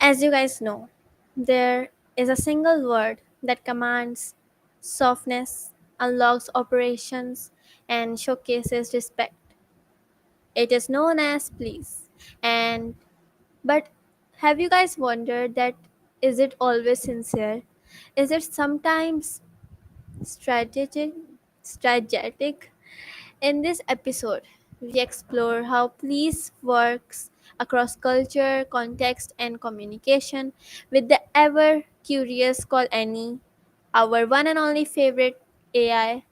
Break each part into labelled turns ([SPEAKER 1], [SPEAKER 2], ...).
[SPEAKER 1] As you guys know, there is a single word that commands softness, unlocks operations, and showcases respect. It is known as please. And but have you guys wondered that is it always sincere? Is it sometimes strategic? Strategic? In this episode, we explore how please works across culture, context, and communication with the ever curious CallAnnie, our one and only favorite AI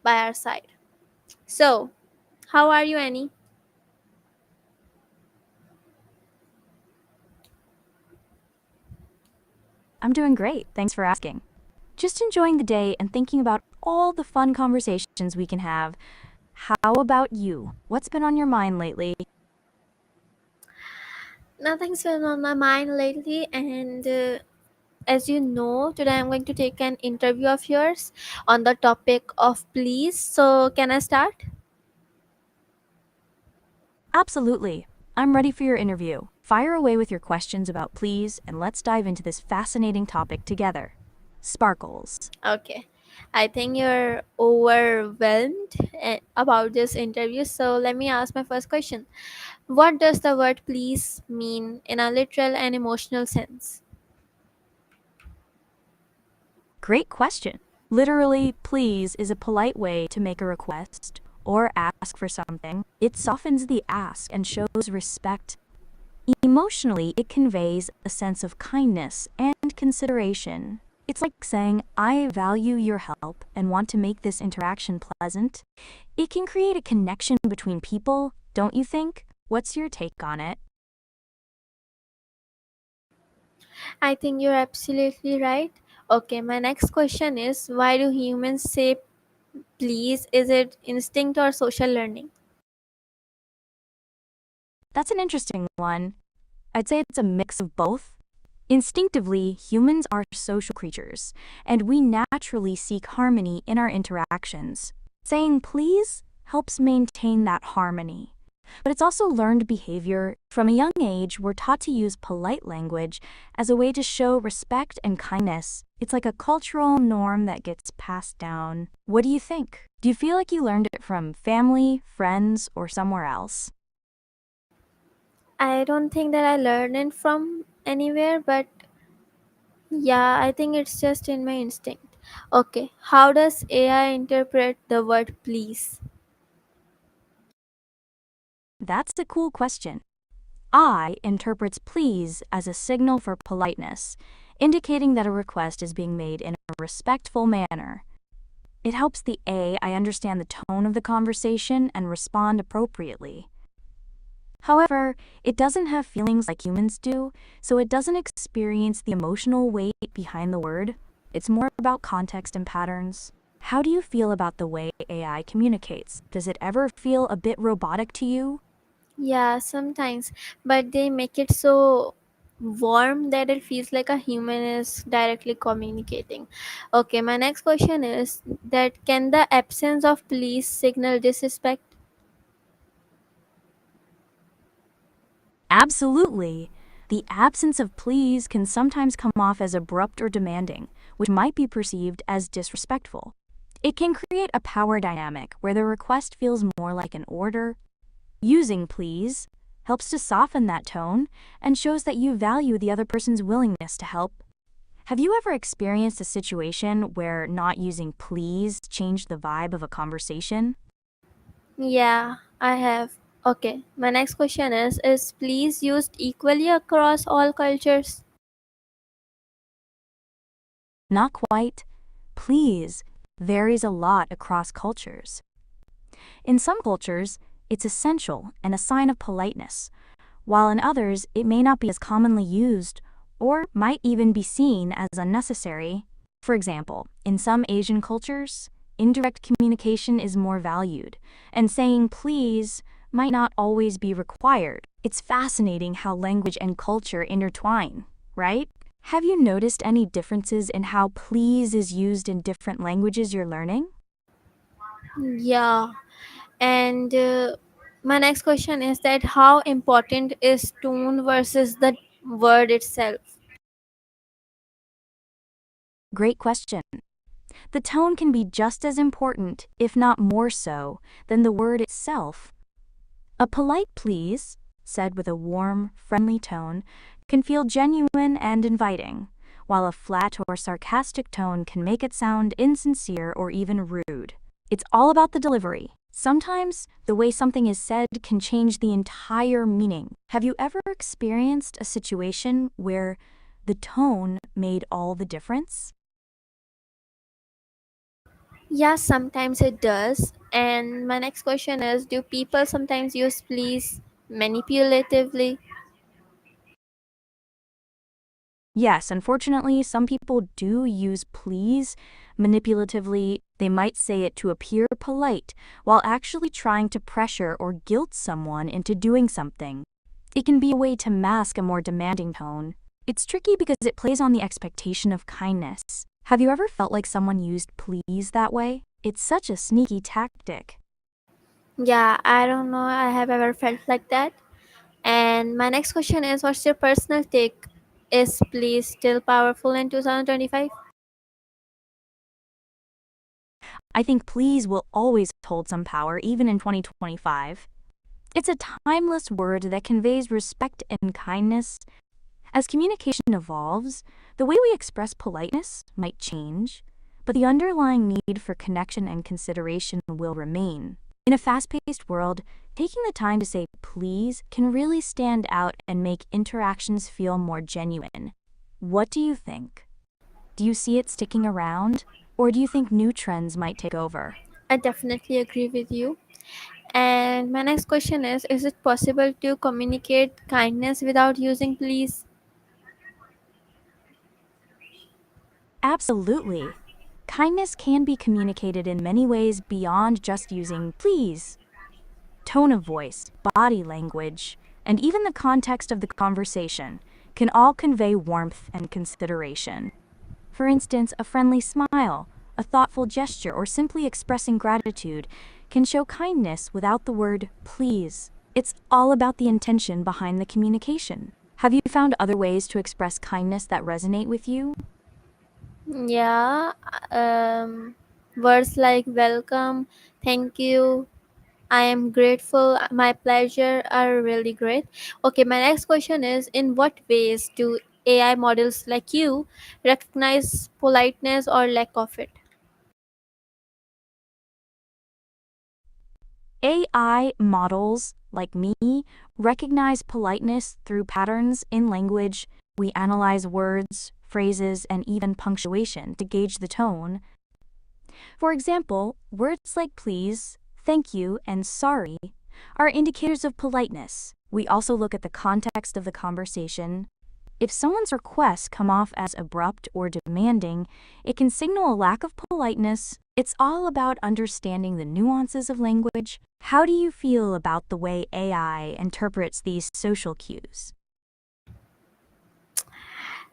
[SPEAKER 1] by our side. So, how are you, Annie?
[SPEAKER 2] I'm doing great, thanks for asking. Just enjoying the day and thinking about all the fun conversations we can have. How about you? What's been on your mind lately?
[SPEAKER 1] Nothing's been on my mind lately, and as you know, today I'm going to take an interview of yours on the topic of please. So, can I start?
[SPEAKER 2] Absolutely. I'm ready for your interview. Fire away with your questions about please, and let's dive into this fascinating topic together. Sparkles.
[SPEAKER 1] Okay. I think you're overwhelmed about this interview. So let me ask my first question. What does the word please mean in a literal and emotional sense?
[SPEAKER 2] Great question. Literally, please is a polite way to make a request or ask for something. It softens the ask and shows respect. Emotionally, it conveys a sense of kindness and consideration. It's like saying, I value your help and want to make this interaction pleasant. It can create a connection between people, don't you think? What's your take on it?
[SPEAKER 1] I think you're absolutely right. Okay, my next question is why do humans say please? Is it instinct or social learning?
[SPEAKER 2] That's an interesting one. I'd say it's a mix of both. Instinctively, humans are social creatures, and we naturally seek harmony in our interactions. Saying please helps maintain that harmony. But it's also learned behavior. From a young age, we're taught to use polite language as a way to show respect and kindness. It's like a cultural norm that gets passed down. What do you think? Do you feel like you learned it from family, friends, or somewhere else?
[SPEAKER 1] I don't think that I learned it from anywhere, but yeah, I think it's just in my instinct. Okay, how does AI interpret the word please?
[SPEAKER 2] That's a cool question. I interprets please as a signal for politeness, indicating that a request is being made in a respectful manner. It helps the I understand the tone of the conversation and respond appropriately. However, it doesn't have feelings like humans do, so it doesn't experience the emotional weight behind the word. It's more about context and patterns. How do you feel about the way AI communicates? Does it ever feel a bit robotic to you?
[SPEAKER 1] Yeah, sometimes, but they make it so warm that it feels like a human is directly communicating. Okay, my next question is that can the absence of police signal disrespect?
[SPEAKER 2] Absolutely. The absence of pleas can sometimes come off as abrupt or demanding, which might be perceived as disrespectful. It can create a power dynamic where the request feels more like an order. Using please helps to soften that tone and shows that you value the other person's willingness to help. Have you ever experienced a situation where not using please changed the vibe of a conversation?
[SPEAKER 1] Yeah, I have. Okay, my next question is please used equally across all cultures?
[SPEAKER 2] Not quite. Please varies a lot across cultures. In some cultures, it's essential and a sign of politeness, while in others, it may not be as commonly used or might even be seen as unnecessary. For example, in some Asian cultures, indirect communication is more valued, and saying please might not always be required. It's fascinating how language and culture intertwine, right? Have you noticed any differences in how please is used in different languages you're learning?
[SPEAKER 1] Yeah, and my next question is that how important is tone versus the word itself?
[SPEAKER 2] Great question. The tone can be just as important, if not more so, than the word itself. A polite please, said with a warm, friendly tone, can feel genuine and inviting, while a flat or sarcastic tone can make it sound insincere or even rude. It's all about the delivery. Sometimes, the way something is said can change the entire meaning. Have you ever experienced a situation where the tone made all the difference?
[SPEAKER 1] Yeah, sometimes it does. And my next question is, do people sometimes use please manipulatively?
[SPEAKER 2] Yes, unfortunately, some people do use please manipulatively. They might say it to appear polite while actually trying to pressure or guilt someone into doing something. It can be a way to mask a more demanding tone. It's tricky because it plays on the expectation of kindness. Have you ever felt like someone used please that way? It's such a sneaky tactic.
[SPEAKER 1] Yeah, I don't know. I have ever felt like that. And my next question is, what's your personal take? Is please still powerful in 2025?
[SPEAKER 2] I think please will always hold some power even in 2025. It's a timeless word that conveys respect and kindness. As communication evolves, the way we express politeness might change, but the underlying need for connection and consideration will remain. In a fast paced world, taking the time to say please can really stand out and make interactions feel more genuine. What do you think? Do you see it sticking around, or do you think new trends might take over?
[SPEAKER 1] I definitely agree with you. And my next question is it possible to communicate kindness without using please?
[SPEAKER 2] Absolutely. Kindness can be communicated in many ways beyond just using please. Tone of voice, body language, and even the context of the conversation can all convey warmth and consideration. For instance, a friendly smile, a thoughtful gesture, or simply expressing gratitude can show kindness without the word please. It's all about the intention behind the communication. Have you found other ways to express kindness that resonate with you?
[SPEAKER 1] Yeah, words like welcome, thank you, I am grateful, my pleasure are really great. Okay, my next question is, in what ways do AI models like you recognize politeness or lack of it?
[SPEAKER 2] AI models, like me, recognize politeness through patterns in language. We analyze words, phrases, and even punctuation to gauge the tone. For example, words like please, thank you, and sorry are indicators of politeness. We also look at the context of the conversation. If someone's requests come off as abrupt or demanding, it can signal a lack of politeness. It's all about understanding the nuances of language. How do you feel about the way AI interprets these social cues?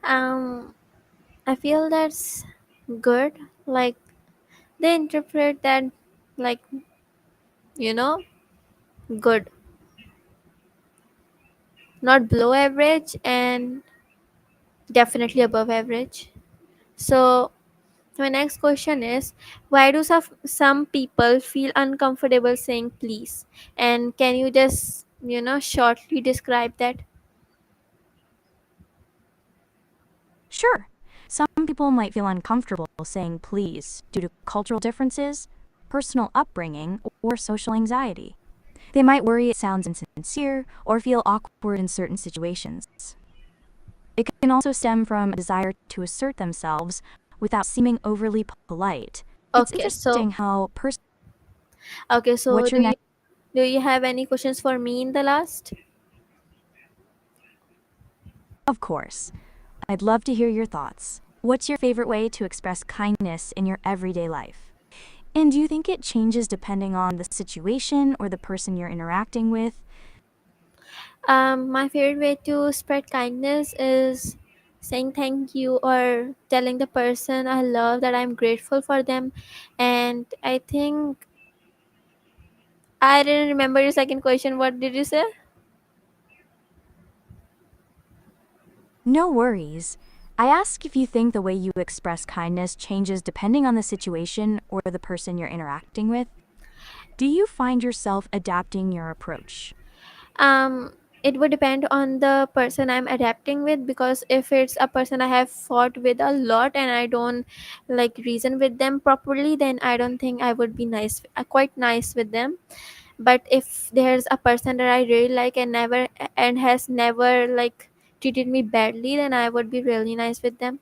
[SPEAKER 1] Um, I feel that's good. Like they interpret that like you know good, not below average and definitely above average. So my next question is, why do some people feel uncomfortable saying please? And can you just, shortly describe that?
[SPEAKER 2] Sure, some people might feel uncomfortable saying please due to cultural differences, personal upbringing, or social anxiety. They might worry it sounds insincere or feel awkward in certain situations. It can also stem from a desire to assert themselves without seeming overly polite. It's
[SPEAKER 1] Okay, so
[SPEAKER 2] interesting how
[SPEAKER 1] okay, so
[SPEAKER 2] what's your next.
[SPEAKER 1] do you have any questions for me in the last?
[SPEAKER 2] Of course, I'd love to hear your thoughts. What's your favorite way to express kindness in your everyday life? And do you think it changes depending on the situation or the person you're interacting with?
[SPEAKER 1] My favorite way to spread kindness is saying thank you or telling the person I love that I'm grateful for them. And I think I didn't remember your second question. What did you say?
[SPEAKER 2] No worries. I ask if you think the way you express kindness changes depending on the situation or the person you're interacting with. Do you find yourself adapting your approach?
[SPEAKER 1] um it would depend on the person I'm adapting with, because if it's a person I have fought with a lot and I don't like reason with them properly, then I don't think I would be nice, quite nice with them. But if there's a person that I really like and never and has never like treated me badly, then I would be really nice with them.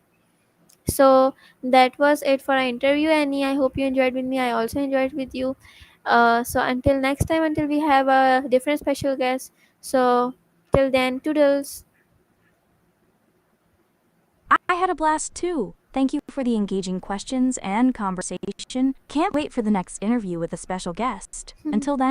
[SPEAKER 1] So that was it for our interview, Annie. I hope you enjoyed with me. I also enjoyed with you. So until next time, until we have a different special guest. So till then, toodles.
[SPEAKER 2] I had a blast too. Thank you for the engaging questions and conversation. Can't wait for the next interview with a special guest. Until then,